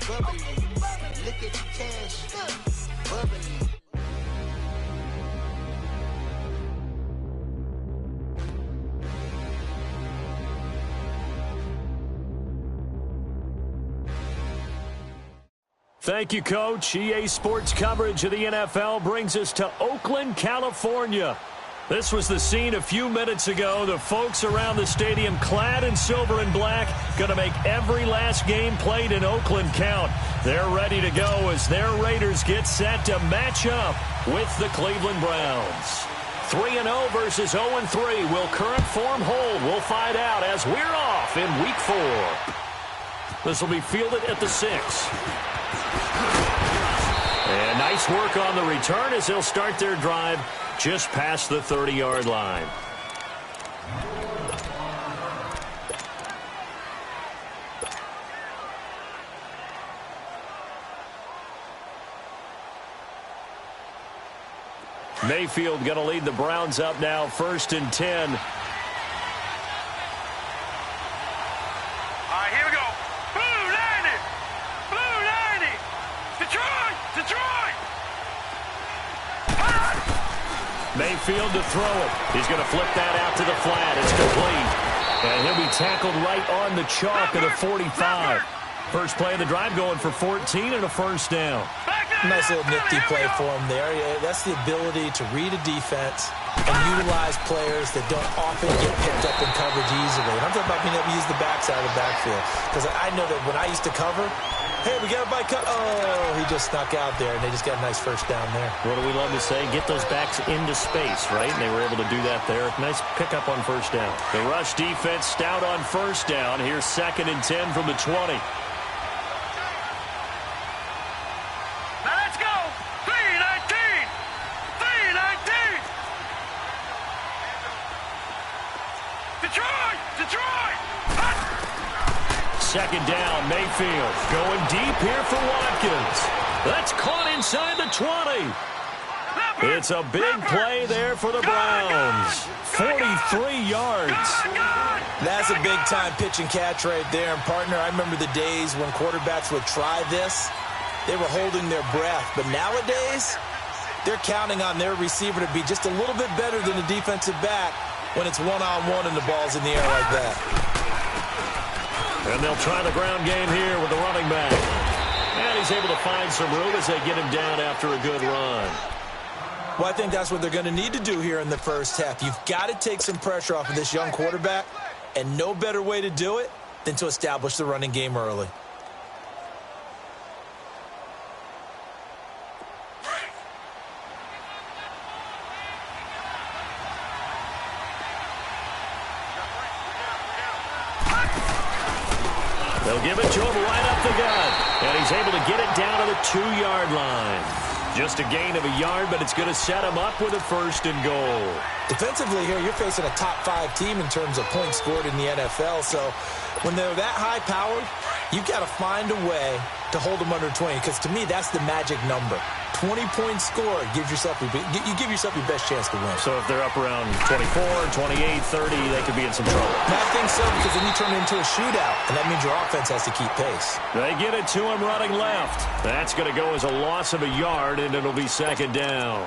bubbly. Look at the cash, bubbly. Thank you, Coach. EA Sports coverage of the NFL brings us to Oakland, California. This was the scene a few minutes ago. The folks around the stadium clad in silver and black going to make every last game played in Oakland count. They're ready to go as their Raiders get set to match up with the Cleveland Browns. 3-0 versus 0-3. Will current form hold? We'll find out as we're off in Week 4. This will be fielded at the 6. And nice work on the return as they'll start their drive just past the 30-yard line. Mayfield going to lead the Browns up now, 1st and 10. Mayfield to throw it. He's going to flip that out to the flat. It's complete. And he'll be tackled right on the chalk at the 45. First play of the drive going for 14 and a first down. Nice little nifty play for him there. That's the ability to read a defense and utilize players that don't often get picked up in coverage easily. And I'm talking about being able to use the backside of the backfield. Because I know that when I used to cover, hey, we got a bike cut. Oh, he just snuck out there, and they just got a nice first down there. What do we love to say? Get those backs into space, right? And they were able to do that there. Nice pickup on first down. The rush defense stout on first down. Here's 2nd and 10 from the 20. Now let's go. 3-19. 3-19. Detroit. Detroit. 2nd down, Mayfield going deep here for Watkins. That's caught inside the 20. It's a big play there for the Browns. 43 yards. That's a big-time pitch and catch right there. And, partner, I remember the days when quarterbacks would try this. They were holding their breath. But nowadays, they're counting on their receiver to be just a little bit better than the defensive back when it's one-on-one and the ball's in the air like that. And they'll try the ground game here with the running back. And he's able to find some room as they get him down after a good run. Well, I think that's what they're going to need to do here in the first half. You've got to take some pressure off of this young quarterback, and no better way to do it than to establish the running game early. They'll give it to him right up the gut. And he's able to get it down to the 2-yard line. Just a gain of a yard, but it's going to set him up with a 1st and goal. Defensively here, you're facing a top-5 team in terms of points scored in the NFL. So when they're that high-powered, you've got to find a way to hold them under 20. Because to me, that's the magic number. 20 points scored gives yourself you give yourself your best chance to win. So if they're up around 24, 28, 30, they could be in some trouble. I think so, because then you turn it into a shootout, and that means your offense has to keep pace. They get it to him running left. That's going to go as a loss of a yard, and it'll be 2nd down.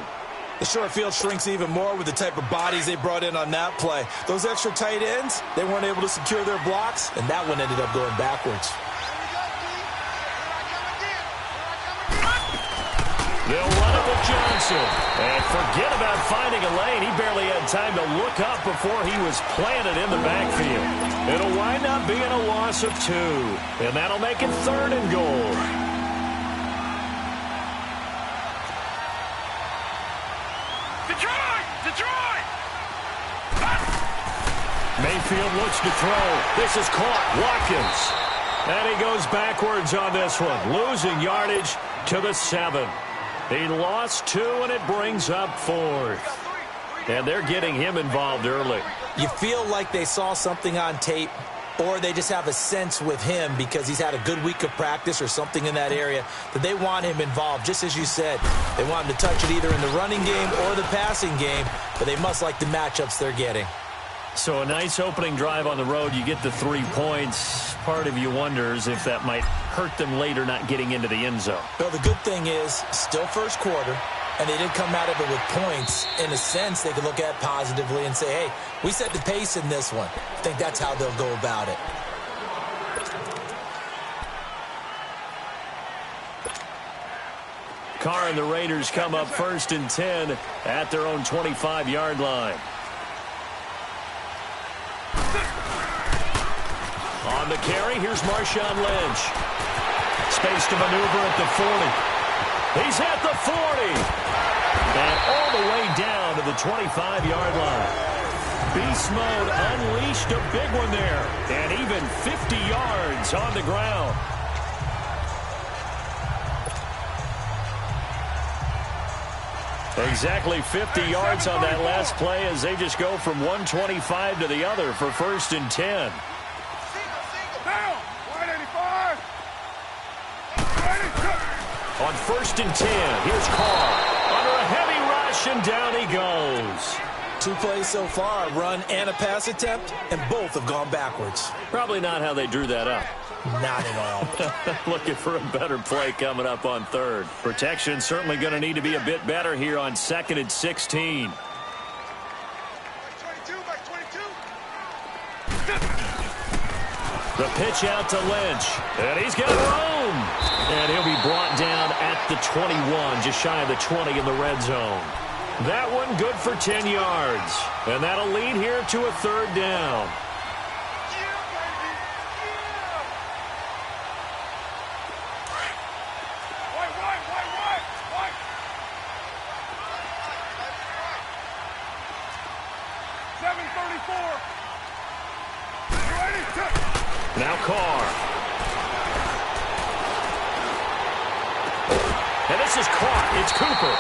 The short field shrinks even more with the type of bodies they brought in on that play. Those extra tight ends, they weren't able to secure their blocks, and that one ended up going backwards. They'll run it with Johnson. And forget about finding a lane. He barely had time to look up before he was planted in the backfield. It'll wind up being a loss of 2. And that'll make it 3rd and goal. Detroit! Detroit! Mayfield looks to throw. This is caught. Watkins. And he goes backwards on this one. Losing yardage to the 7. He lost 2, and it brings up 4th. And they're getting him involved early. You feel like they saw something on tape, or they just have a sense with him because he's had a good week of practice or something in that area that they want him involved. Just as you said, they want him to touch it either in the running game or the passing game, but they must like the matchups they're getting. So a nice opening drive on the road. You get the 3 points. Part of you wonders if that might hurt them later not getting into the end zone. Well, the good thing is still first quarter, and they did come out of it with points. In a sense, they can look at positively and say, hey, we set the pace in this one. I think that's how they'll go about it. Carr and the Raiders come up 1st and 10 at their own 25-yard line. On the carry, here's Marshawn Lynch. Space to maneuver at the 40. He's at the 40. And all the way down to the 25-yard line. Beast mode unleashed, a big one there. And even 50 yards on the ground. Exactly 50 yards on that last play as they just go from 125 to the other for 1st and 10. On 1st and 10, here's Carr. Under a heavy rush, and down he goes. 2 plays so far, run and a pass attempt, and both have gone backwards. Probably not how they drew that up. Not at all. Looking for a better play coming up on 3rd. Protection certainly going to need to be a bit better here on 2nd and 16. The pitch out to Lynch. And he's got room. And he'll be brought down at the 21, just shy of the 20 in the red zone. That one good for 10 yards. And that'll lead here to a 3rd down. Now Carr. And this is caught. It's Cooper.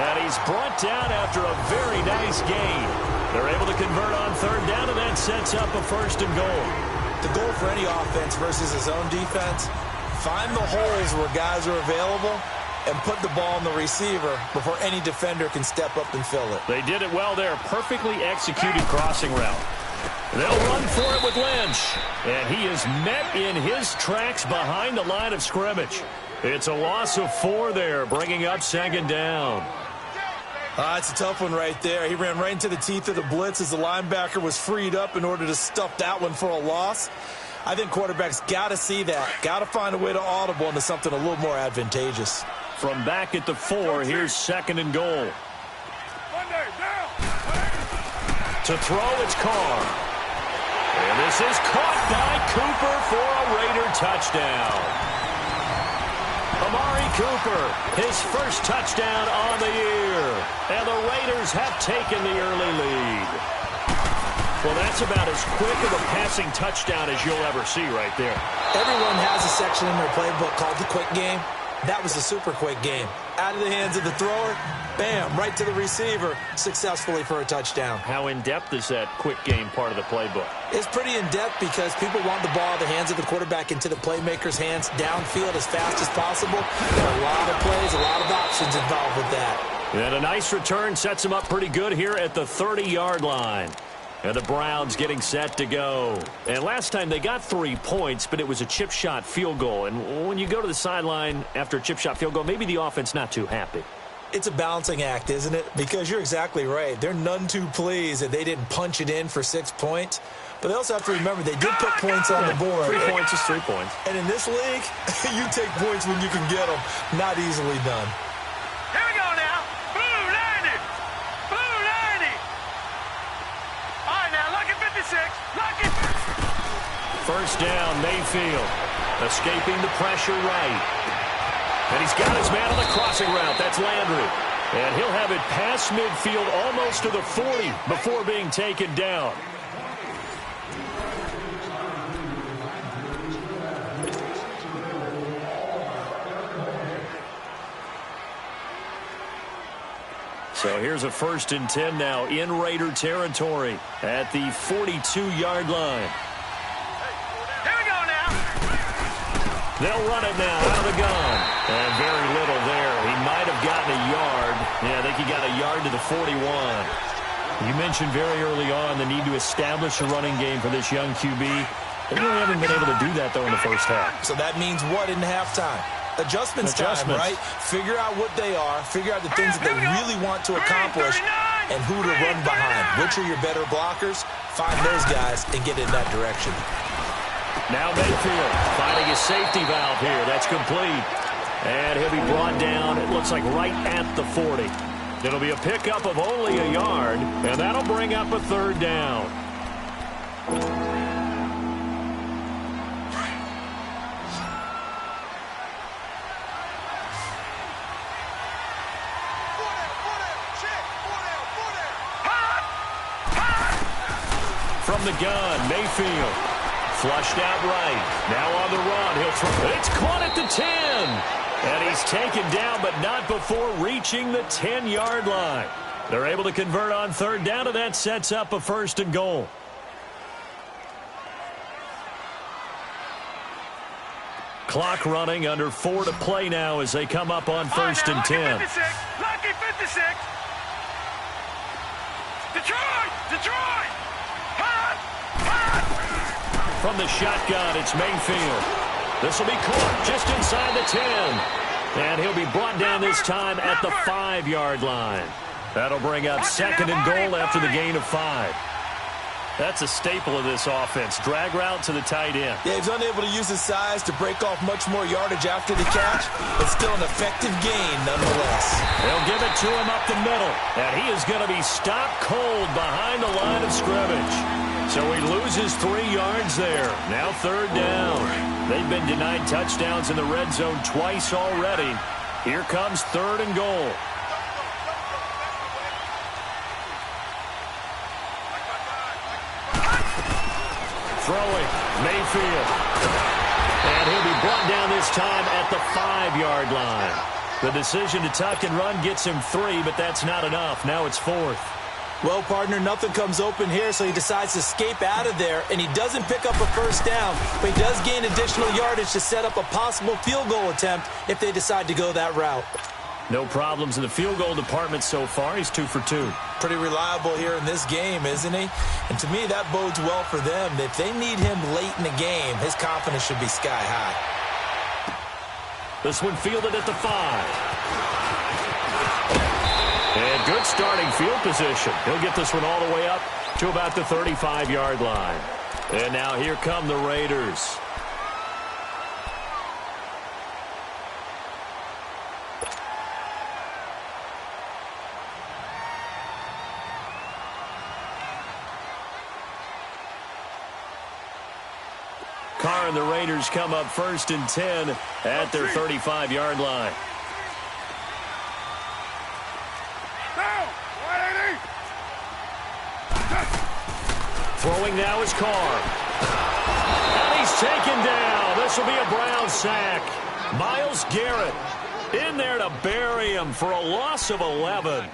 And he's brought down after a very nice gain. They're able to convert on 3rd down, and that sets up a 1st and goal. The goal for any offense versus his own defense, find the holes where guys are available and put the ball in the receiver before any defender can step up and fill it. They did it well there. Perfectly executed crossing route. They'll run for it with Lynch. And he is met in his tracks behind the line of scrimmage. It's a loss of 4 there, bringing up 2nd down. It's a tough one right there. He ran right into the teeth of the blitz as the linebacker was freed up in order to stuff that one for a loss. I think quarterbacks got to see that. Got to find a way to audible into something a little more advantageous. From back at the 4, here's 2nd and goal. To throw, it's Carr. And this is caught by Cooper for a Raider touchdown. Amari Cooper, his first touchdown on the year. And the Raiders have taken the early lead. Well, that's about as quick of a passing touchdown as you'll ever see right there. Everyone has a section in their playbook called the quick game. That was a super quick game. Out of the hands of the thrower, bam, right to the receiver, successfully for a touchdown. How in-depth is that quick game part of the playbook? It's pretty in-depth because people want the ball out of the hands of the quarterback into the playmaker's hands downfield as fast as possible. There are a lot of plays, a lot of options involved with that. And a nice return sets him up pretty good here at the 30-yard line. And the Browns getting set to go. And last time they got 3 points, but it was a chip shot field goal. And when you go to the sideline after a chip shot field goal, maybe the offense not too happy. It's a balancing act, isn't it? Because you're exactly right. They're none too pleased that they didn't punch it in for 6 points. But they also have to remember they did put points on the board. 3 points is 3 points. And in this league, you take points when you can get them. Not easily done. Here we go now. Blue 90. Blue 90. All right, now, lucky 56. Lucky. First down, Mayfield. Escaping the pressure right. And he's got his man on the crossing route. That's Landry. And he'll have it past midfield almost to the 40 before being taken down. So here's a 1st and 10 now in Raider territory at the 42-yard line. Here we go now. They'll run it now out of the gun. And very little there. He might have gotten a yard. Yeah, I think he got a yard to the 41. You mentioned very early on the need to establish a running game for this young QB. They really haven't been able to do that, though, in the first half. So that means what in halftime? Adjustments time, right? Figure out what they are, figure out the things that they really want to accomplish, and who to run behind. Which are your better blockers? Find those guys and get in that direction. Now Mayfield finding his safety valve here. That's complete. And he'll be brought down, it looks like right at the 40. It'll be a pickup of only a yard, and that'll bring up a third down. From the gun, Mayfield. Flushed out right. Now on the run. He'll throw. It's caught at the 10. And he's taken down, but not before reaching the 10-yard line. They're able to convert on third down, and that sets up a 1st and goal. Clock running, under 4 to play now as they come up on 1st and 10. Lucky 56. Detroit! From the shotgun, it's Mayfield. This will be caught just inside the 10. And he'll be brought down this time at the 5-yard line. That'll bring up 2nd and goal after the gain of 5. That's a staple of this offense. Drag route to the tight end. Yeah, he's unable to use his size to break off much more yardage after the catch, but still an effective gain nonetheless. They'll give it to him up the middle, and he is going to be stopped cold behind the line of scrimmage. So he loses 3 yards there. Now 3rd down. They've been denied touchdowns in the red zone twice already. Here comes 3rd and goal. Throwing, Mayfield. And he'll be brought down this time at the 5-yard line. The decision to tuck and run gets him 3, but that's not enough. Now it's 4th. Well, partner, nothing comes open here, so he decides to escape out of there, and he doesn't pick up a 1st down, but he does gain additional yardage to set up a possible field goal attempt if they decide to go that route. No problems in the field goal department so far. He's 2 for 2. Pretty reliable here in this game, isn't he? And to me, that bodes well for them. If they need him late in the game, his confidence should be sky high. This one fielded at the 5. And good starting field position. He'll get this one all the way up to about the 35-yard line. And now here come the Raiders. Carr and the Raiders come up 1st and 10 at their 35-yard line. Throwing now is Carr. And he's taken down. This will be a Brown sack. Myles Garrett in there to bury him for a loss of 11.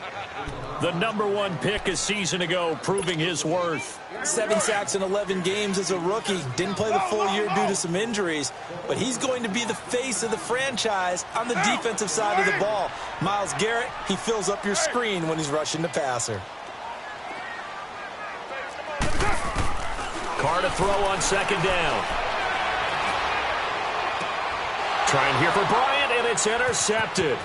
The #1 pick a season ago, proving his worth. 7 sacks in 11 games as a rookie. Didn't play the full year due to some injuries, but he's going to be the face of the franchise on the defensive side of the ball. Myles Garrett, he fills up your screen when he's rushing the passer. Carr to throw on 2nd down. Trying here for Bryant, and it's intercepted.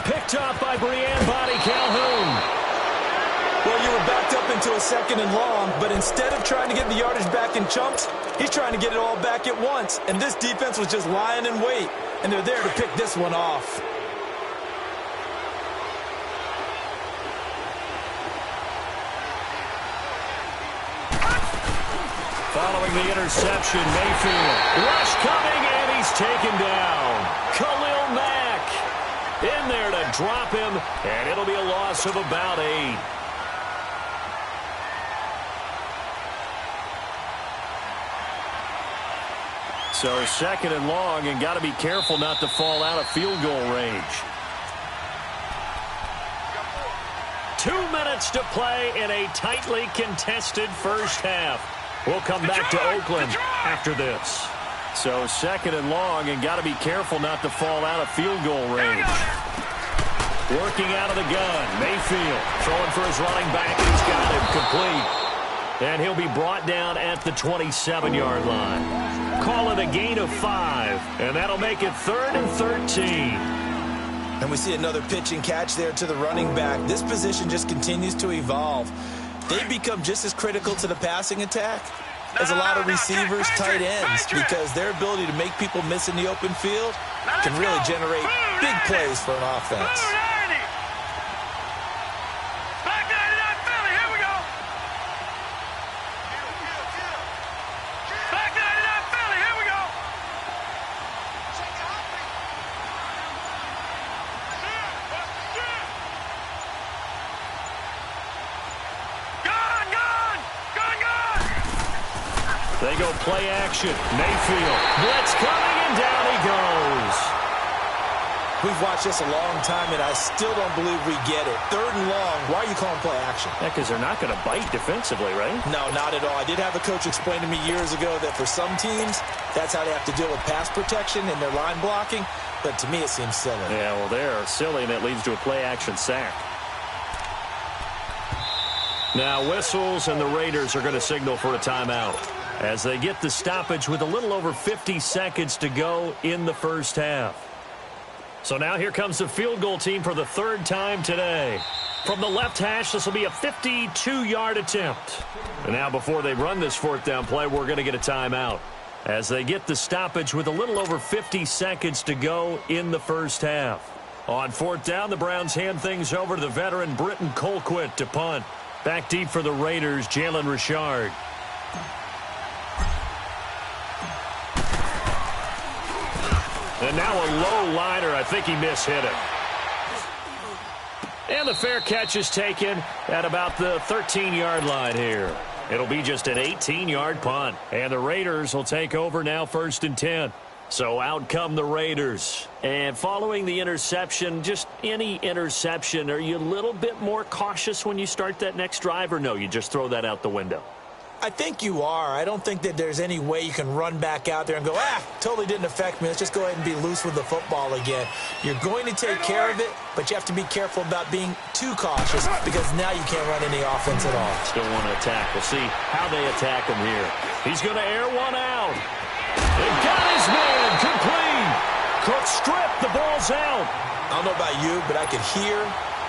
Picked off by Breanne Body Calhoun. Well, you were backed up into a 2nd and long, but instead of trying to get the yardage back in chunks, he's trying to get it all back at once. And this defense was just lying in wait, and they're there to pick this one off. Following the interception, Mayfield. Rush coming, and he's taken down. Khalil Mack in there to drop him, and it'll be a loss of about 8. So 2nd and long, and got to be careful not to fall out of field goal range. 2 minutes to play in a tightly contested first half. We'll come back to Oakland after this. So 2nd and long, and got to be careful not to fall out of field goal range. Working out of the gun. Mayfield throwing for his running back. He's got him complete. And he'll be brought down at the 27-yard line. Call it a gain of 5. And that'll make it 3rd and 13. And we see another pitch and catch there to the running back. This position just continues to evolve. They become just as critical to the passing attack as a lot of receivers, tight ends, because their ability to make people miss in the open field can really generate big plays for an offense. They go play action. Mayfield. Blitz coming, and down he goes. We've watched this a long time, and I still don't believe we get it. 3rd and long. Why are you calling play action? Yeah, because they're not going to bite defensively, right? No, not at all. I did have a coach explain to me years ago that for some teams, that's how they have to deal with pass protection and their line blocking. But to me, it seems silly. Yeah, well, they're silly, and it leads to a play action sack. Now whistles, and the Raiders are going to signal for a timeout as they get the stoppage with a little over 50 seconds to go in the first half. So now here comes the field goal team for the 3rd time today. From the left hash, this will be a 52-yard attempt. And now before they run this 4th down play, we're going to get a timeout as they get the stoppage with a little over 50 seconds to go in the first half. On 4th down, the Browns hand things over to the veteran Britton Colquitt to punt. Back deep for the Raiders, Jalen Richard. And now a low liner. I think he mishit it. And the fair catch is taken at about the 13-yard line here. It'll be just an 18-yard punt. And the Raiders will take over now 1st and 10. So out come the Raiders. And following the interception, just any interception, are you a little bit more cautious when you start that next drive, or no, you just throw that out the window? I think you are. I don't think that there's any way you can run back out there and go, totally didn't affect me. Let's just go ahead and be loose with the football again. You're going to take care of it, but you have to be careful about being too cautious because now you can't run any offense at all. Still want to attack. We'll see how they attack him here. He's going to air one out. They got his man complete. Cook stripped. The ball's out. I don't know about you, but I could hear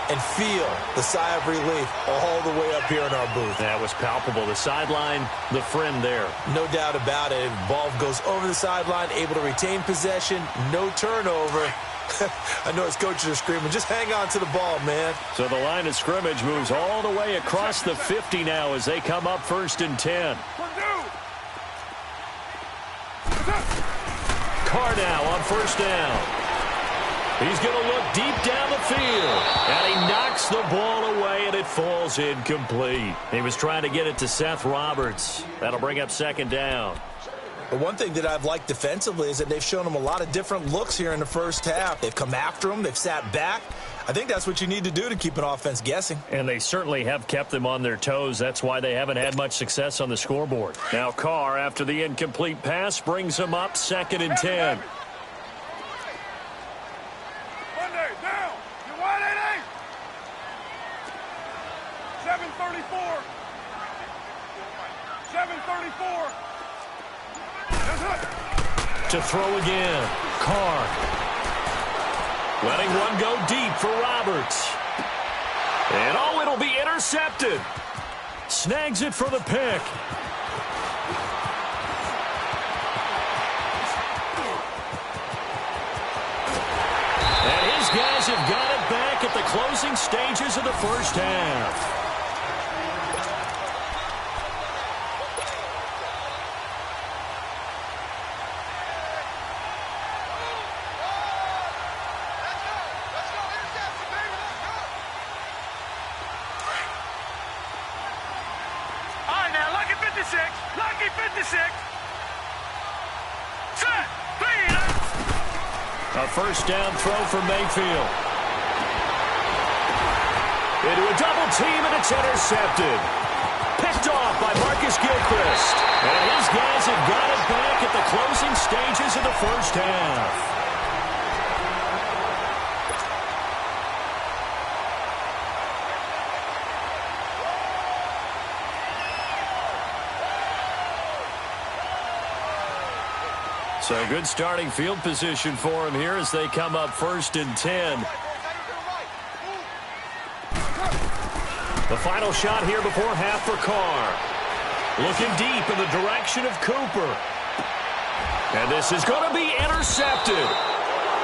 and feel the sigh of relief all the way up here in our booth. That was palpable. The sideline, the friend there. No doubt about it. Ball goes over the sideline, able to retain possession, no turnover. I know his coaches are screaming, just hang on to the ball, man. So the line of scrimmage moves all the way across the 50 now as they come up 1st and 10. Carr now on 1st down. He's going to look deep down the field, and he knocks the ball away, and it falls incomplete. He was trying to get it to Seth Roberts. That'll bring up 2nd down. But one thing that I've liked defensively is that they've shown him a lot of different looks here in the first half. They've come after him. They've sat back. I think that's what you need to do to keep an offense guessing. And they certainly have kept them on their toes. That's why they haven't had much success on the scoreboard. Now Carr, after the incomplete pass, brings him up 2nd and 10. To throw again. Carr. Letting one go deep for Roberts. And it'll be intercepted. Snags it for the pick. And his guys have got it back at the closing stages of the first half. Lucky 56. Set. Clean. A 1st down throw for Mayfield. Into a double team, and it's intercepted. Picked off by Marcus Gilchrist. And his guys have got it back at the closing stages of the first half. So good starting field position for him here as they come up 1st and 10. The final shot here before half for Carr. Looking deep in the direction of Cooper. And this is going to be intercepted.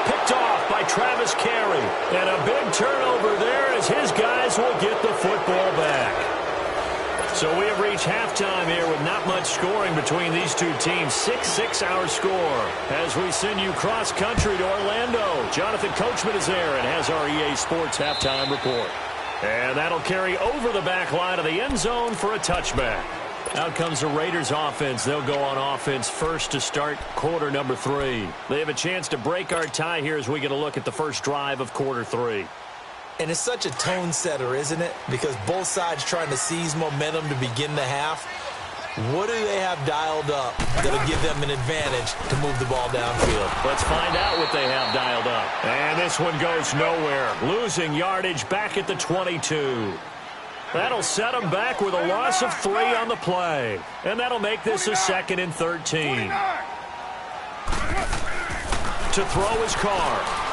Picked off by Travis Carey. And a big turnover there as his guys will get the football back. So we have reached halftime here with not much scoring between these two teams. 6-6 our score as we send you cross-country to Orlando. Jonathan Coachman is there and has our EA Sports halftime report. And that'll carry over the back line of the end zone for a touchback. Out comes the Raiders offense. They'll go on offense first to start quarter number 3. They have a chance to break our tie here as we get a look at the first drive of quarter 3. And it's such a tone setter, isn't it? Because both sides trying to seize momentum to begin the half. What do they have dialed up that'll give them an advantage to move the ball downfield? Let's find out what they have dialed up. And this one goes nowhere. Losing yardage back at the 22. That'll set them back with a loss of 3 on the play. And that'll make this a 2nd and 13. To throw is Carr.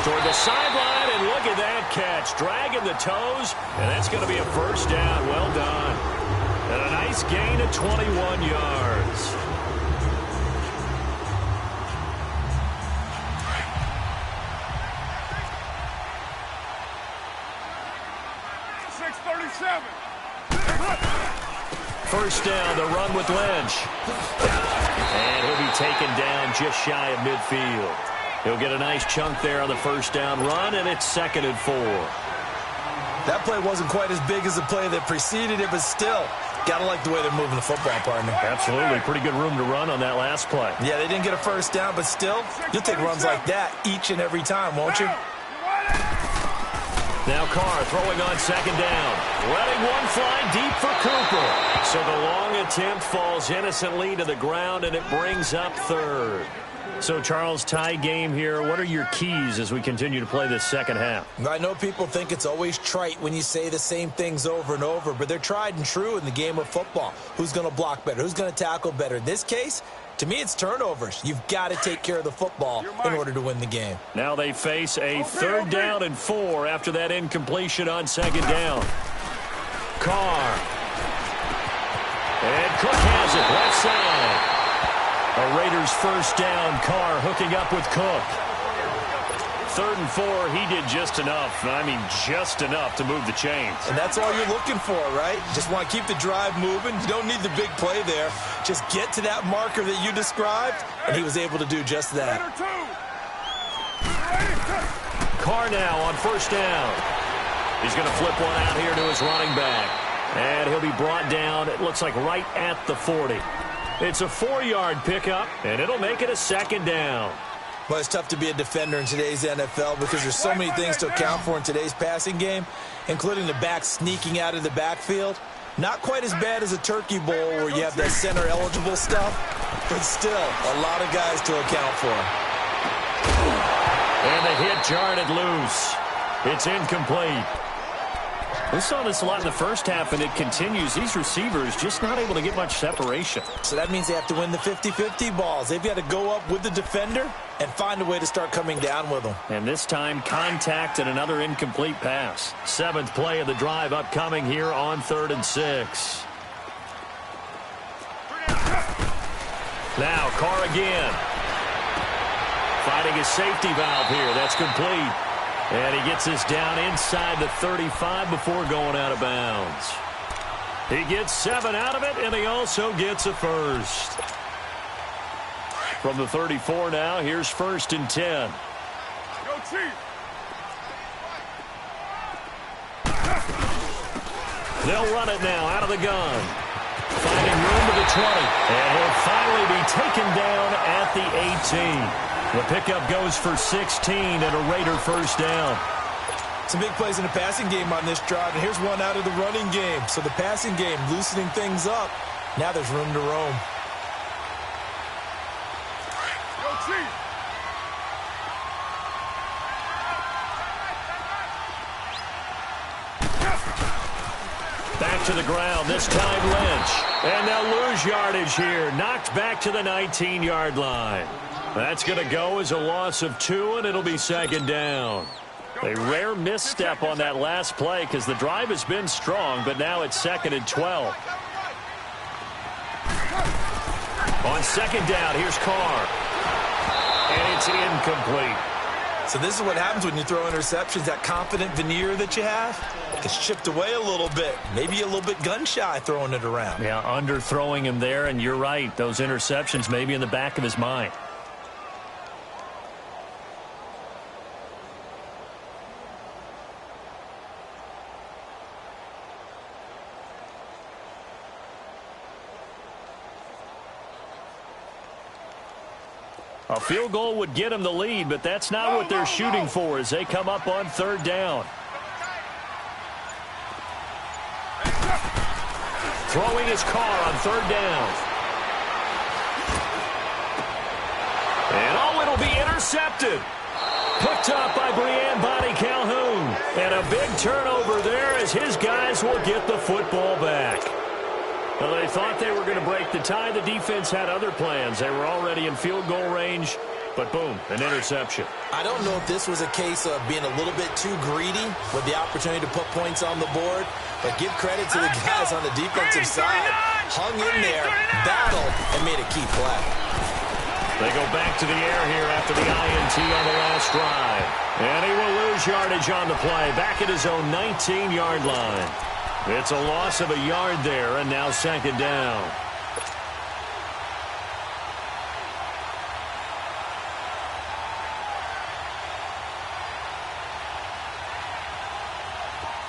Toward the sideline, and look at that catch. Dragging the toes, and that's going to be a first down. Well done. And a nice gain of 21 yards. First down, the run with Lynch. And he'll be taken down just shy of midfield. He'll get a nice chunk there on the first down run, and it's 2nd and 4. That play wasn't quite as big as the play that preceded it, but still, got to like the way they're moving the football, partner. Absolutely. Pretty good room to run on that last play. Yeah, they didn't get a first down, but still, you'll take runs like that each and every time, won't you? Now Carr throwing on 2nd down. Letting one fly deep for Cooper. So the long attempt falls innocently to the ground, and it brings up 3rd. So, Charles, tie game here. What are your keys as we continue to play this second half? I know people think it's always trite when you say the same things over and over, but they're tried and true in the game of football. Who's going to block better? Who's going to tackle better? In this case, to me, it's turnovers. You've got to take care of the football in order to win the game. Now they face a 3rd down and 4 after that incompletion on 2nd down. Carr. And Cook has it left side. A Raiders first down. Carr hooking up with Cook. 3rd and 4, he did just enough. I mean, just enough to move the chains. And that's all you're looking for, right? Just want to keep the drive moving. You don't need the big play there. Just get to that marker that you described, and he was able to do just that. Carr now on first down. He's going to flip one out here to his running back. And he'll be brought down, it looks like, right at the 40. It's a 4-yard pickup, and it'll make it a 2nd down. Well, it's tough to be a defender in today's NFL because there's so many things to account for in today's passing game, including the back sneaking out of the backfield. Not quite as bad as a turkey bowl where you have that center-eligible stuff, but still a lot of guys to account for. And the hit jarred it loose. It's incomplete. We saw this a lot in the first half, and it continues. These receivers just not able to get much separation. So that means they have to win the 50-50 balls. They've got to go up with the defender and find a way to start coming down with them. And this time, contact and another incomplete pass. 7th play of the drive upcoming here on 3rd and 6. Now, Carr again. Finding his safety valve here. That's complete. And he gets this down inside the 35 before going out of bounds. He gets 7 out of it, and he also gets a first. From the 34 now, here's 1st and 10. Go Chief! They'll run it now out of the gun. Finding room to the 20. And he'll finally be taken down at the 18. The pickup goes for 16 and a Raider first down. Some big plays in the passing game on this drive, and here's one out of the running game. So the passing game loosening things up. Now there's room to roam. Go Chief! Back to the ground, this time Lynch. And they'll lose yardage here. Knocked back to the 19-yard line. That's going to go as a loss of 2, and it'll be second down. A rare misstep on that last play because the drive has been strong, but now it's 2nd and 12. On second down, here's Carr. And it's incomplete. So this is what happens when you throw interceptions. That confident veneer that you have gets chipped away a little bit. Maybe a little bit gun-shy throwing it around. Yeah, underthrowing him there, and you're right. Those interceptions may be in the back of his mind. A field goal would get them the lead, but that's not what they're shooting for as they come up on third down. Throwing his Carr on third down. And it'll be intercepted. Picked up by Brian Bonnie Calhoun. And a big turnover there as his guys will get the football back. Well, they thought they were going to break the tie. The defense had other plans. They were already in field goal range, but boom, an interception. I don't know if this was a case of being a little bit too greedy with the opportunity to put points on the board, but give credit to the guys on the defensive side. Hung in there, battled, and made a key play. They go back to the air here after the INT on the last drive. And he will lose yardage on the play, back at his own 19-yard line. It's a loss of a yard there, and now second down.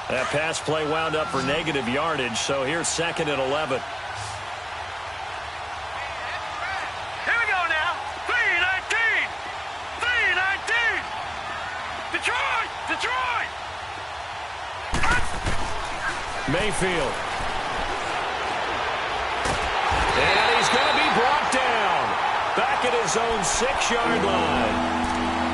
That pass play wound up for negative yardage, so here's 2nd and 11. Here we go now. 3-19. 3-19. Detroit. Mayfield. And he's going to be brought down. Back at his own 6-yard line.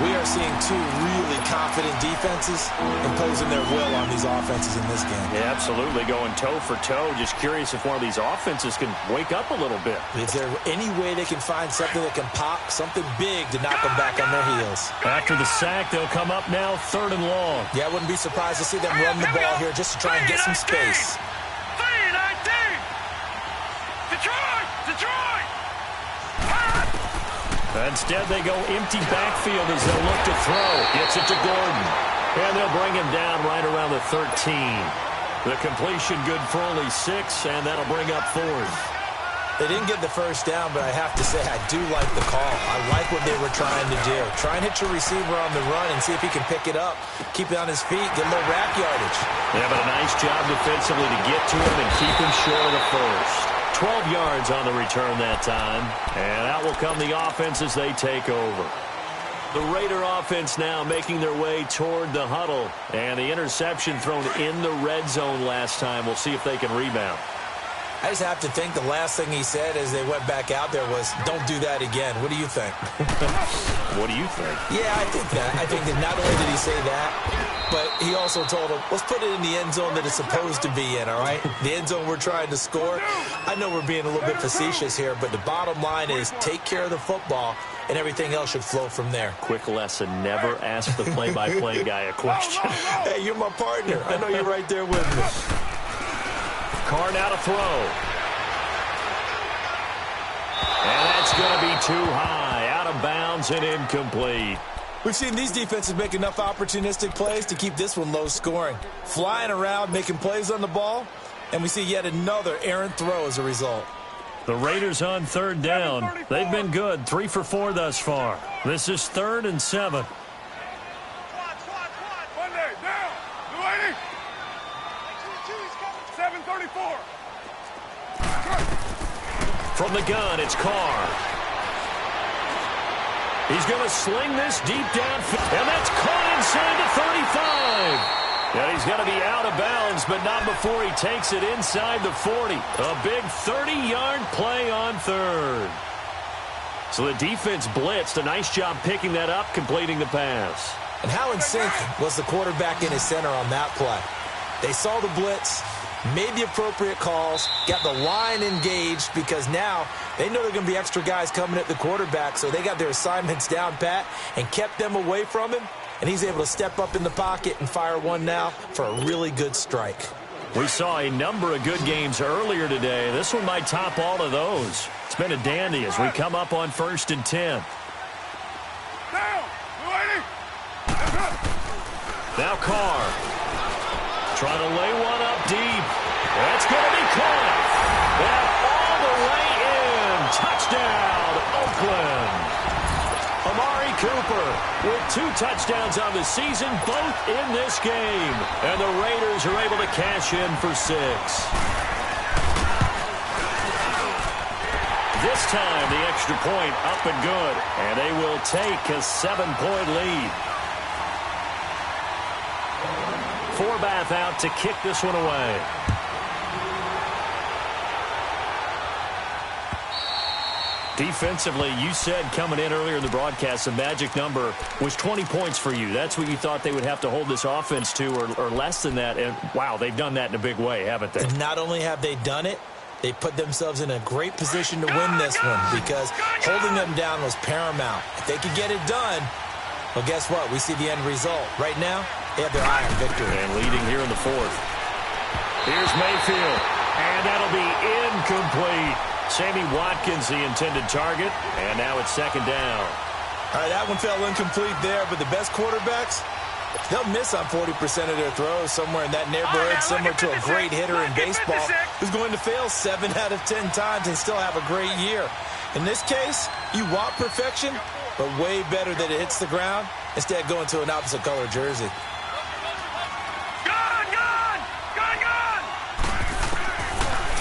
We are seeing two really confident defenses imposing their will on these offenses in this game. Yeah, absolutely, going toe for toe. Just curious if one of these offenses can wake up a little bit. Is there any way they can find something that can pop, something big to knock them back on their heels? After the sack, they'll come up now 3rd and long. Yeah, I wouldn't be surprised to see them run the ball here just to try and get some space. 3-19. Detroit. Instead, they go empty backfield as they'll look to throw. Gets it to Gordon. And they'll bring him down right around the 13. The completion good for only 6, and that'll bring up 4th. They didn't get the first down, but I have to say I do like the call. I like what they were trying to do. Try and hit your receiver on the run and see if he can pick it up. Keep it on his feet, get a little rack yardage. Yeah, but a nice job defensively to get to him and keep him short of the first. 12 yards on the return that time. And out will come the offense as they take over. The Raider offense now making their way toward the huddle. And the interception thrown in the red zone last time. We'll see if they can rebound. I just have to think the last thing he said as they went back out there was, don't do that again. What do you think? What do you think? Yeah, I think that. I think that not only did he say that, but he also told him, let's put it in the end zone that it's supposed to be in, all right? The end zone we're trying to score. I know we're being a little bit facetious here, but the bottom line is take care of the football, and everything else should flow from there. Quick lesson, never ask the play-by-play guy a question. Hey, you're my partner. I know you're right there with me. Carr now to throw. And that's going to be too high. Out of bounds and incomplete. We've seen these defenses make enough opportunistic plays to keep this one low scoring. Flying around, making plays on the ball, and we see yet another errant throw as a result. The Raiders on 3rd down. They've been good, 3 for 4 thus far. This is 3rd and 7. From the gun, it's Carr. He's going to sling this deep downfield, and that's caught inside the 35. And he's going to be out of bounds, but not before he takes it inside the 40. A big 30-yard play on 3rd. So the defense blitzed. A nice job picking that up, completing the pass. And how in sync was the quarterback and his center on that play? They saw the blitz, made the appropriate calls, got the line engaged, because now they know there are going to be extra guys coming at the quarterback, so they got their assignments down pat and kept them away from him, and he's able to step up in the pocket and fire one now for a really good strike. We saw a number of good games earlier today. This one might top all of those. It's been a dandy as we come up on 1st and 10. Now Carr trying to lay one up deep. That's going to be caught. And all the way in. Touchdown, Oakland. Amari Cooper with 2 touchdowns on the season, both in this game. And the Raiders are able to cash in for 6. This time, the extra point up and good. And they will take a 7-point lead. Forbath out to kick this one away. Defensively, you said coming in earlier in the broadcast, the magic number was 20 points for you. That's what you thought they would have to hold this offense to, or less than that. And, wow, they've done that in a big way, haven't they? And not only have they done it, they put themselves in a great position to win this one, because holding them down was paramount. If they could get it done, well, guess what? We see the end result. Right now, they have their eye on victory. And leading here in the 4th. Here's Mayfield. And that'll be incomplete. Sammy Watkins, the intended target. And now it's 2nd down. All right, that one fell incomplete there, but the best quarterbacks, they'll miss on 40% of their throws, somewhere in that neighborhood, similar to a great hitter in baseball who's going to fail 7 out of 10 times and still have a great year. In this case, you want perfection, but way better that it hits the ground instead of going to an opposite color jersey.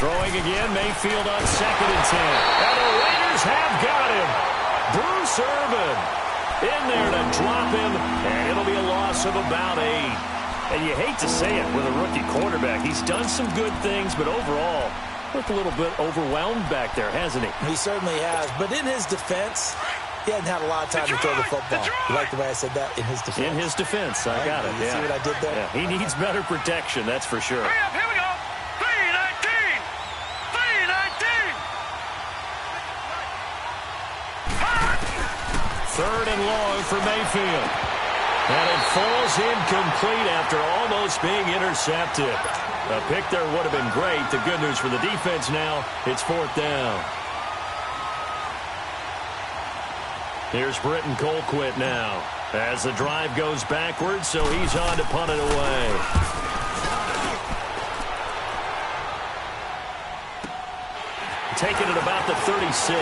Throwing again, Mayfield on 2nd and 10. And the Raiders have got him. Bruce Irvin in there to drop him, and it'll be a loss of about 8. And you hate to say it with a rookie quarterback. He's done some good things, but overall, looked a little bit overwhelmed back there, hasn't he? He certainly has, but in his defense, he hasn't had a lot of time to throw the football. You like the way I said that? In his defense. In his defense, I got it. You see what I did there? Yeah, he needs better protection, that's for sure. Hurry up, here we go. 3-19. 3rd and long for Mayfield. And it falls incomplete after almost being intercepted. A pick there would have been great. The good news for the defense now, it's 4th down. Here's Britton Colquitt now as the drive goes backwards, so he's on to punt it away. Taking it about the 36.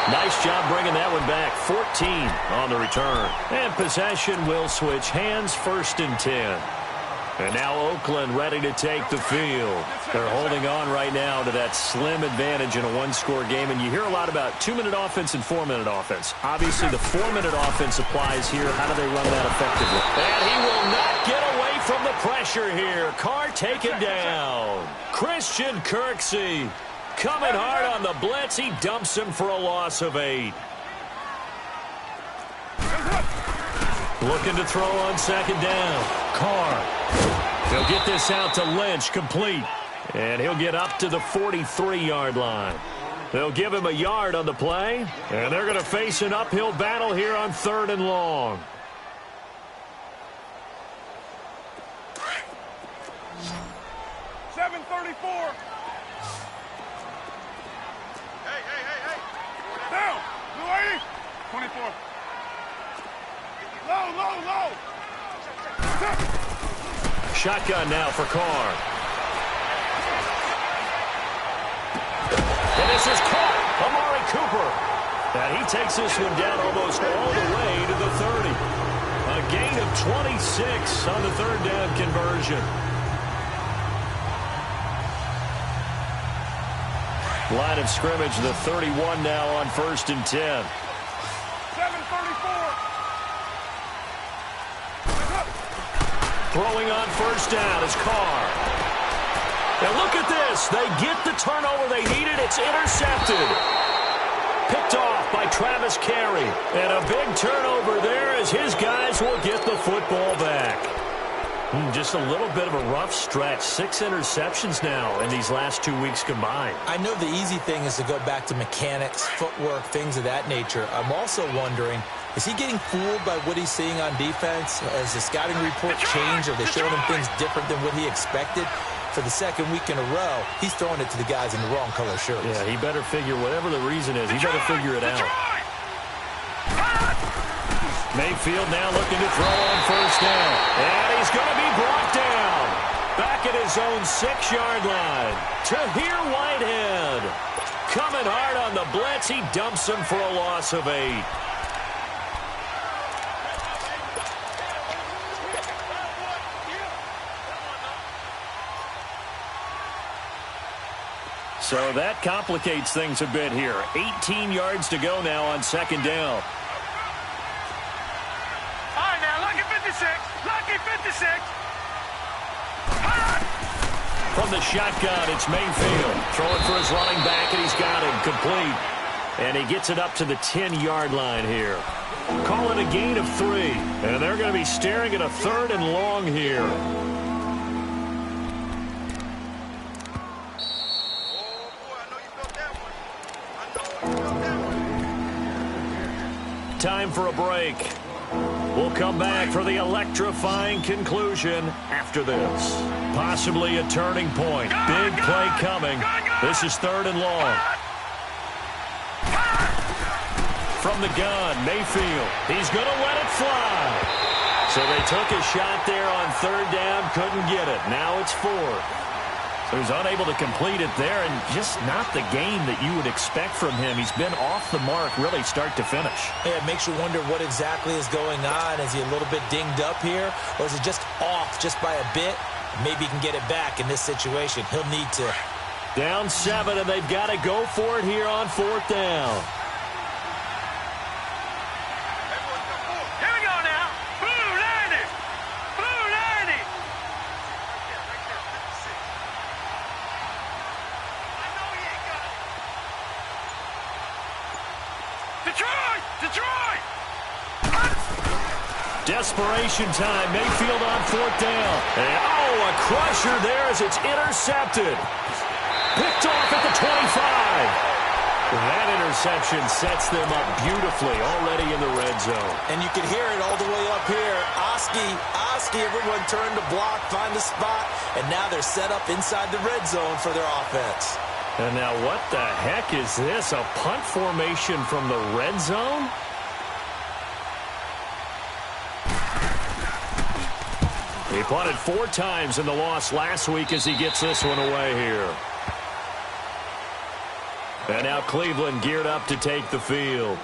Nice job bringing that one back. 14 on the return. And possession will switch hands, 1st and 10. And now Oakland ready to take the field. They're holding on right now to that slim advantage in a 1-score game. And you hear a lot about 2-minute offense and 4-minute offense. Obviously, the 4-minute offense applies here. How do they run that effectively? And he will not get away from the pressure here. Carr taken down. Christian Kirksey coming hard on the blitz. He dumps him for a loss of 8. Looking to throw on 2nd down. Carr. He'll get this out to Lynch, complete. And he'll get up to the 43-yard line. They'll give him a yard on the play. And they're going to face an uphill battle here on 3rd and long. Down. 24. Low. Shotgun now for Carr. And this is caught. Amari Cooper. And he takes this one down almost all the way to the 30. A gain of 26 on the 3rd down conversion. Line of scrimmage, the 31 now on 1st and 10. 7:34. Throwing on 1st down is Carr. And look at this. They get the turnover they needed. It's intercepted. Picked off by Travis Carey. And a big turnover there as his guys will get the football back. Just a little bit of a rough stretch. 6 interceptions now in these last 2 weeks combined. I know the easy thing is to go back to mechanics, footwork, things of that nature. I'm also wondering, is he getting fooled by what he's seeing on defense? Has the scouting report changed? Are they showing him things different than what he expected? For the second week in a row, he's throwing it to the guys in the wrong color shirts. Yeah, he better figure whatever the reason is. He better figure it out. Mayfield now looking to throw on first down. And he's going to be brought down. Back at his own 6-yard line. Tahir Whitehead. Coming hard on the blitz. He dumps him for a loss of 8. So that complicates things a bit here. 18 yards to go now on second down. Lucky 56. From the shotgun, it's Mayfield. Throwing for his running back, and he's got him complete. And he gets it up to the 10-yard line here. Call it a gain of 3. And they're going to be staring at a 3rd and long here. Time for a break. We'll come back for the electrifying conclusion after this. Possibly a turning point. Big play coming. This is 3rd and long. From the gun, Mayfield. He's going to let it fly. So they took a shot there on 3rd down. Couldn't get it. Now it's 4th. So he's unable to complete it there, and just not the game that you would expect from him. He's been off the mark really start to finish. Yeah, it makes you wonder what exactly is going on. Is he a little bit dinged up here, or is it just off just by a bit? Maybe he can get it back in this situation. He'll need to. Down 7, and they've got to go for it here on 4th down. Here we go now. Blue 90. Blue 90. Detroit! Desperation time. Mayfield on 4th down. And, a crusher there as it's intercepted. Picked off at the 25. That interception sets them up beautifully already in the red zone. And you can hear it all the way up here. Oski, everyone turned to block, find a spot, and now they're set up inside the red zone for their offense. And now what the heck is this? A punt formation from the red zone? He punted 4 times in the loss last week as he gets this one away here. And now Cleveland geared up to take the field.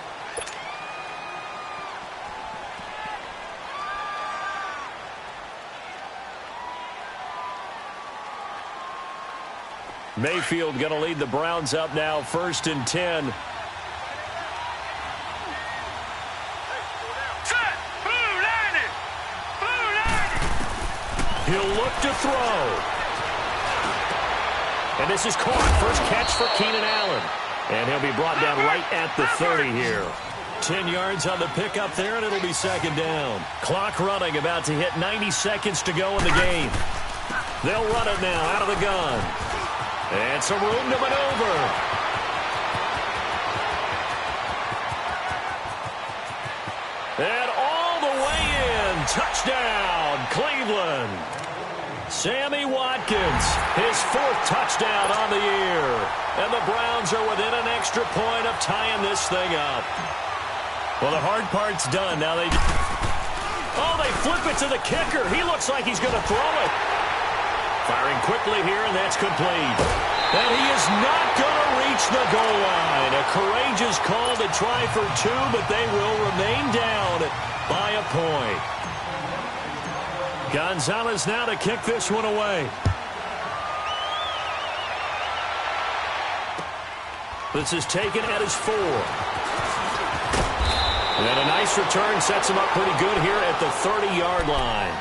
Mayfield going to lead the Browns up now, 1st and 10. Set. Blue 90. Blue 90. He'll look to throw. And this is caught. First catch for Keenan Allen. And he'll be brought down right at the 30 here. 10 yards on the pickup there, and it'll be 2nd down. Clock running, about to hit 90 seconds to go in the game. They'll run it now out of the gun. And some room to maneuver. And all the way in. Touchdown, Cleveland. Sammy Watkins, his 4th touchdown on the year. And the Browns are within an extra point of tying this thing up. Well, the hard part's done. Now they flip it to the kicker. He looks like he's going to throw it. Firing quickly here, and that's complete. And he is not going to reach the goal line. A courageous call to try for 2, but they will remain down by a point. Gonzalez now to kick this one away. This is taken at his 4. And a nice return sets him up pretty good here at the 30-yard line.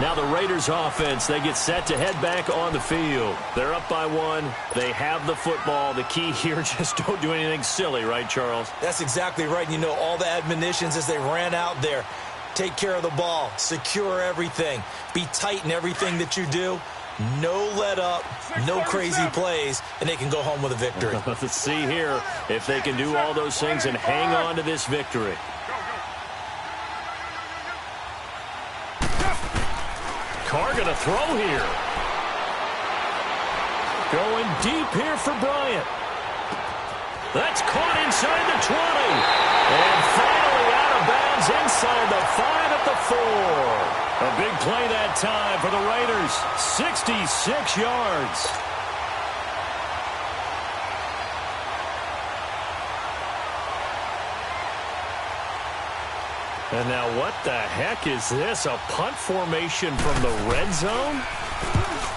Now the Raiders offense, they get set to head back on the field. They're up by 1. They have the football. The key here, just don't do anything silly, right, Charles? That's exactly right. You know, all the admonitions as they ran out there. take care of the ball, secure everything, be tight in everything that you do. No let up, no crazy plays, and they can go home with a victory. Let's see here if they can do all those things and hang on to this victory. Carr going to throw here. Going deep here for Bryant. That's caught inside the 20. And finally out of bounds inside the 5 at the 4. A big play that time for the Raiders. 66 yards. And now what the heck is this? A punt formation from the red zone?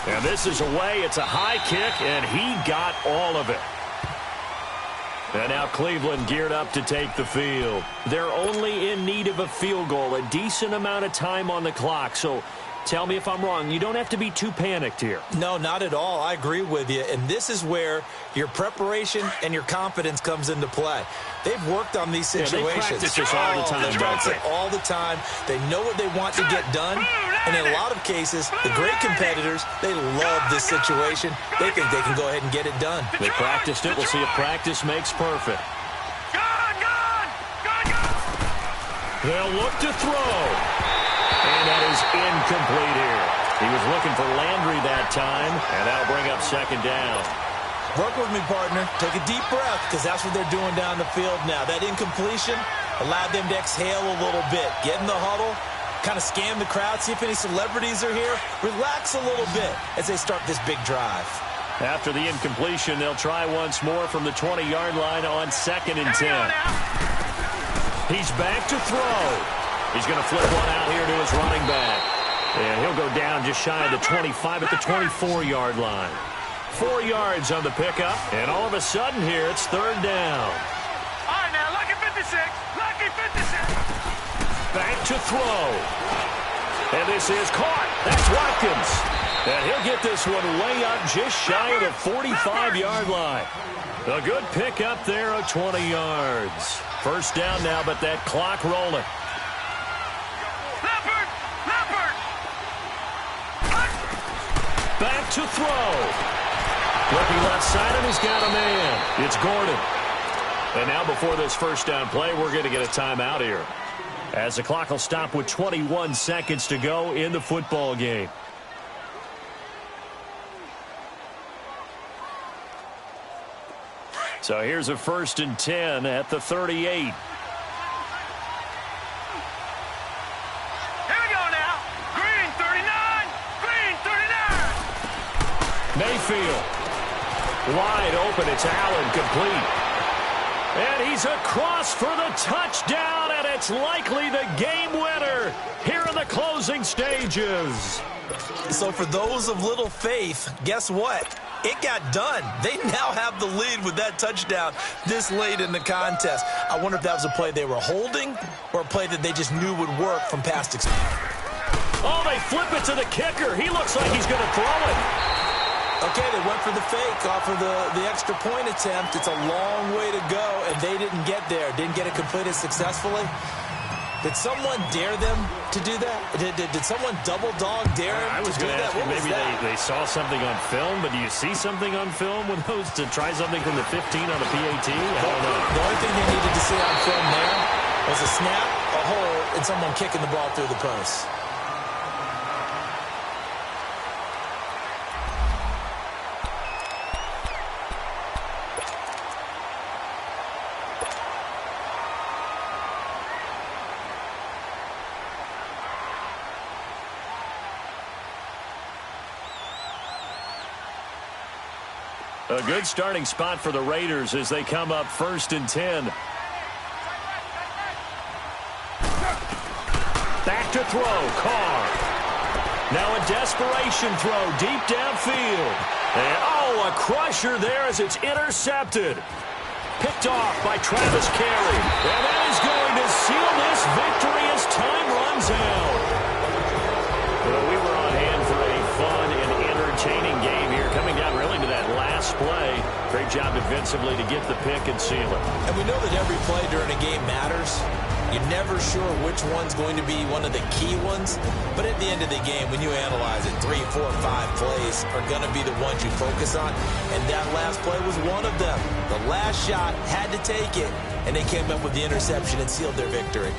And this is away. It's a high kick, and he got all of it. And now Cleveland geared up to take the field. They're only in need of a field goal, a decent amount of time on the clock. So tell me if I'm wrong. You don't have to be too panicked here. No, not at all. I agree with you. And this is where your preparation and your confidence comes into play. They've worked on these situations. They practice this all the time. They practice it all the time. They know what they want to get done. And in a lot of cases, the great competitors, they love this situation. They think they can go ahead and get it done. They practiced it. We'll see if practice makes perfect. They'll look to throw. And that is incomplete here. He was looking for Landry that time, and that'll bring up second down. Work with me, partner. Take a deep breath, because that's what they're doing down the field now. That incompletion allowed them to exhale a little bit. Get in the huddle, kind of scan the crowd, see if any celebrities are here. Relax a little bit as they start this big drive. After the incompletion, they'll try once more from the 20-yard line on 2nd and 10. He's back to throw. He's going to flip one out here to his running back. And he'll go down just shy of the 25 at the 24-yard line. 4 yards on the pickup, and all of a sudden here, it's 3rd down. All right, now, lucky 56. Lucky 56. Back to throw. And this is caught. That's Watkins. And he'll get this one way up just shy of the 45-yard line. A good pickup there of 20 yards. 1st down now, but that clock rolling. Back to throw. Looking left side, and he's got a man. It's Gordon. And now before this 1st down play, we're going to get a timeout here, as the clock will stop with 21 seconds to go in the football game. So here's a 1st and 10 at the 38. Mayfield. Wide open. It's Allen, complete. And he's across for the touchdown, and it's likely the game winner here in the closing stages. So for those of little faith, guess what? It got done. They now have the lead with that touchdown this late in the contest. I wonder if that was a play they were holding or a play that they just knew would work from past experience. Oh, they flip it to the kicker. He looks like he's going to throw it. Okay, they went for the fake off of the extra point attempt. It's a long way to go, and they didn't get there. Didn't get it completed successfully. Did someone dare them to do that? Did someone double dog dare them I was to do going to that? ask you, maybe they saw something on film, but do you see something on film with those to try something from the 15 on the PAT? I don't know. The only thing they needed to see on film there was a snap, a hole, and someone kicking the ball through the post. A good starting spot for the Raiders as they come up 1st and 10. Back to throw, Carr. Now a desperation throw deep downfield. And a crusher there as it's intercepted. Picked off by Travis Carey. And that is going to seal this victory as time runs out. Well, we were on hand for a fun and entertaining game here, coming down really to that last play. Great job defensively to get the pick and seal it. And we know that every play during a game matters. You're never sure which one's going to be one of the key ones, but at the end of the game, when you analyze it, 3, 4, 5 plays are going to be the ones you focus on, and that last play was one of them. The last shot had to take it, and they came up with the interception and sealed their victory.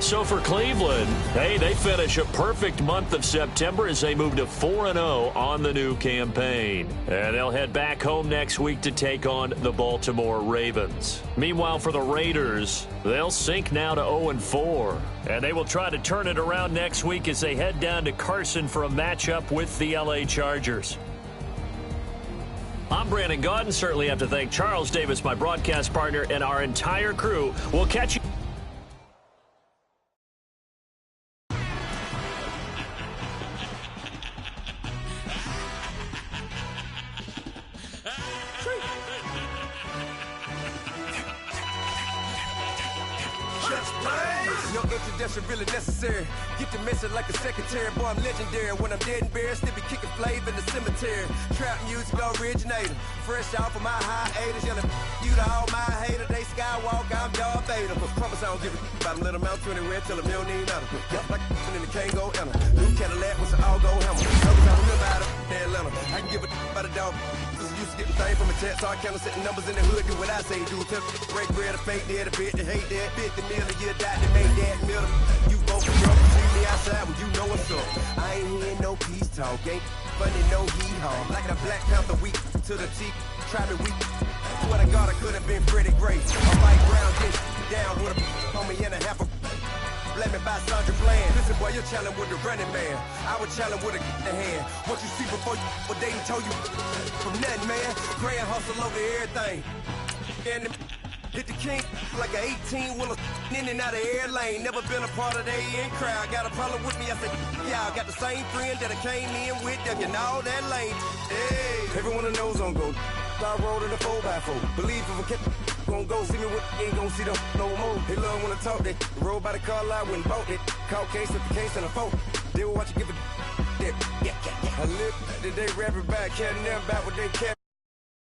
So for Cleveland, hey, they finish a perfect month of September as they move to 4-0 on the new campaign. And they'll head back home next week to take on the Baltimore Ravens. Meanwhile, for the Raiders, they'll sink now to 0-4. And they will try to turn it around next week as they head down to Carson for a matchup with the LA Chargers. I'm Brandon Gaudin. Certainly have to thank Charles Davis, my broadcast partner, and our entire crew. We'll catch you. No introduction really necessary. Get the message like a secretary. Boy, I'm legendary. When I'm dead and buried, still be kicking flavor in the cemetery. Trap music originator. Fresh off of my hiatus. Yelling you to all my haters. They skywalk, I'm Darth Vader. But promise I don't give a about them. Let them out 20 red till them don't need nothing. Yeah, like and the can't go enter. New Cadillac was an all-go hammer. Numbers I remember out of Atlanta. I can give a about a dog. Used to getting things from a text, so I count setting numbers in the hood. Do what I say, do. Tell break bread, a fake dead, a bit, they hate that. 50 million, you die, they make that middle. You vote for Trump, see me outside when you know what's up. I ain't hearing no peace talk, ain't funny, no hee-haw. Like the Black Panther week to the cheek, try me weak. Swear to God, I could have been Freddie Gray. I'm like Brown, get down with a homie and a half a. Let me buy Sandra Bland. Listen, boy, you're challenging with the running man. I would challenge with a hand. What you see before you, what they told you from nothing, man. Grand hustle over everything. And hit the king like an 18-wheeler in and out of air lane. Never been a part of the in crowd. Got a problem with me? I said, yeah, I got the same friend that I came in with. Them, you know that lane. Hey, everyone knows on go. I rolled in a 4x4. Believe if a kid gon' go see me with ain't gon' see them no more. They love when I talk that. Roll by the car lot when bought it. Call case at the case and a phone. They will watch you give it that. I live today rapping back, can't never about what they care.